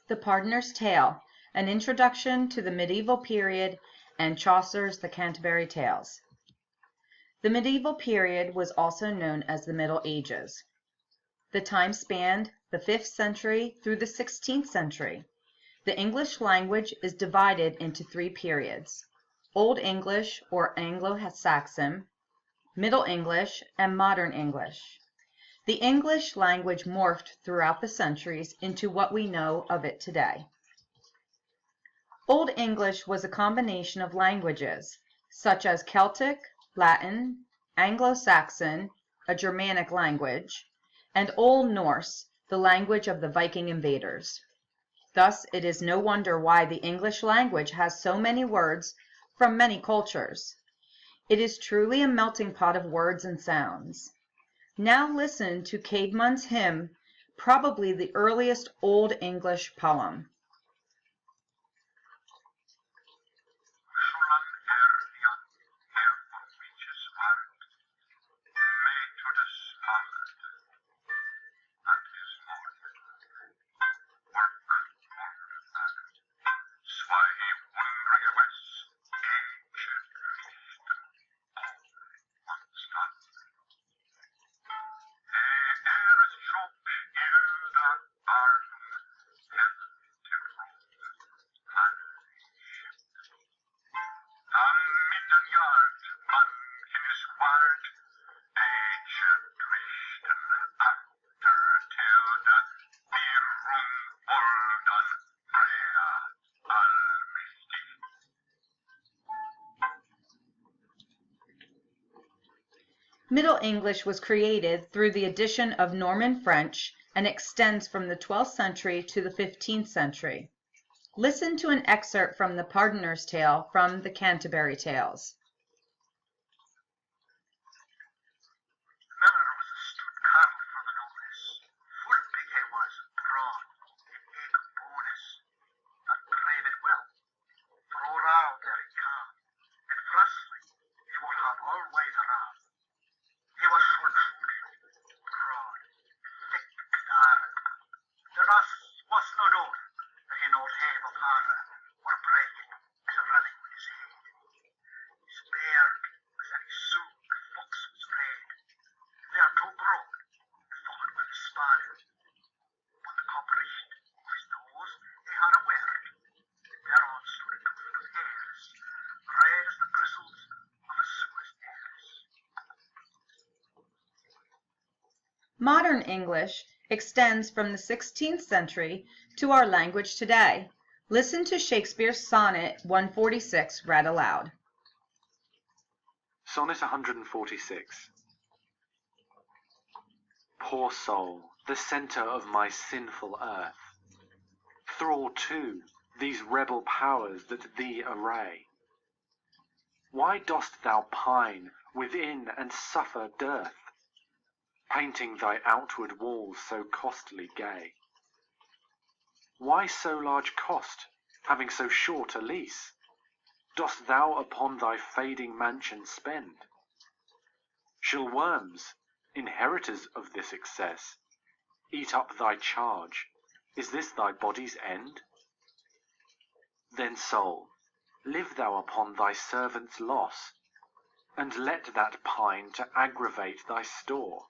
The Pardoner's Tale, An Introduction to the Medieval Period, and Chaucer's The Canterbury Tales. The medieval period was also known as the Middle Ages. The time spanned the 5th century through the 16th century. The English language is divided into 3 periods: Old English or Anglo-Saxon, Middle English, and Modern English. The English language morphed throughout the centuries into what we know of it today. Old English was a combination of languages, such as Celtic, Latin, Anglo-Saxon, a Germanic language, and Old Norse, the language of the Viking invaders. Thus, it is no wonder why the English language has so many words from many cultures. It is truly a melting pot of words and sounds. Now listen to Caedmon's hymn, probably the earliest Old English poem. Middle English was created through the addition of Norman French and extends from the 12th century to the 15th century. Listen to an excerpt from The Pardoner's Tale from The Canterbury Tales. Modern English extends from the 16th century to our language today. Listen to Shakespeare's Sonnet 146 read aloud. Sonnet 146. Poor soul, the centre of my sinful earth, thrall too these rebel powers that thee array. Why dost thou pine within and suffer dearth, painting thy outward walls so costly gay? Why so large cost, having so short a lease, dost thou upon thy fading mansion spend? Shall worms, inheritors of this excess, eat up thy charge? Is this thy body's end? Then, soul, live thou upon thy servant's loss, and let that pine to aggravate thy store.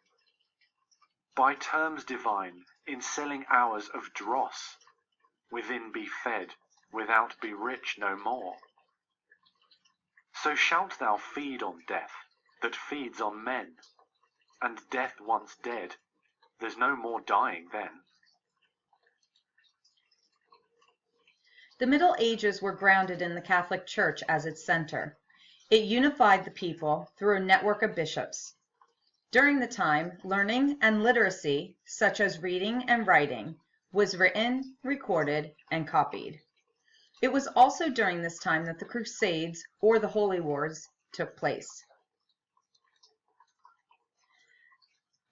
By terms divine, in selling hours of dross, within be fed, without be rich no more. So shalt thou feed on death, that feeds on men, and death once dead, there's no more dying then. The Middle Ages were grounded in the Catholic Church as its center. It unified the people through a network of bishops. During the time, learning and literacy, such as reading and writing, was written, recorded, and copied. It was also during this time that the Crusades, or the Holy Wars, took place.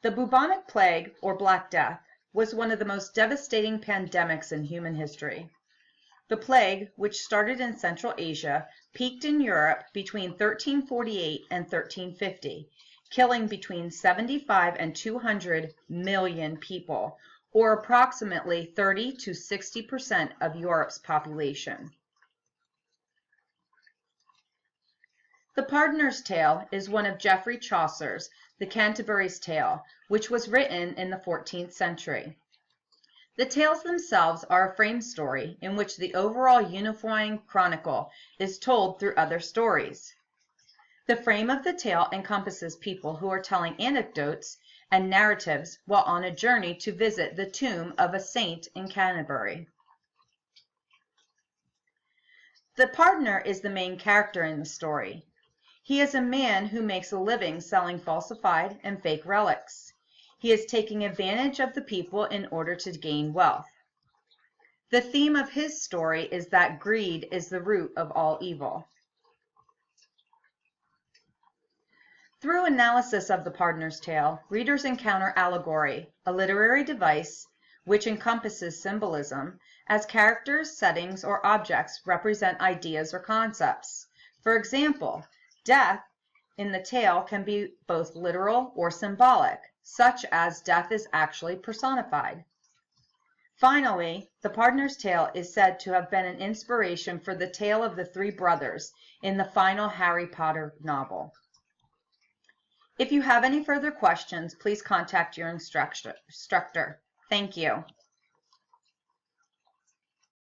The bubonic plague, or Black Death, was one of the most devastating pandemics in human history. The plague, which started in Central Asia, peaked in Europe between 1348 and 1350, killing between 75 and 200 million people, or approximately 30 to 60% of Europe's population. The Pardoner's Tale is one of Geoffrey Chaucer's The Canterbury's Tale, which was written in the 14th century. The tales themselves are a frame story in which the overall unifying chronicle is told through other stories. The frame of the tale encompasses people who are telling anecdotes and narratives while on a journey to visit the tomb of a saint in Canterbury. The pardoner is the main character in the story. He is a man who makes a living selling falsified and fake relics. He is taking advantage of the people in order to gain wealth. The theme of his story is that greed is the root of all evil. Through analysis of the Pardoner's Tale, readers encounter allegory, a literary device which encompasses symbolism, as characters, settings, or objects represent ideas or concepts. For example, death in the tale can be both literal or symbolic, such as death is actually personified. Finally, the Pardoner's Tale is said to have been an inspiration for the tale of the three brothers in the final Harry Potter novel. If you have any further questions, please contact your instructor. Thank you.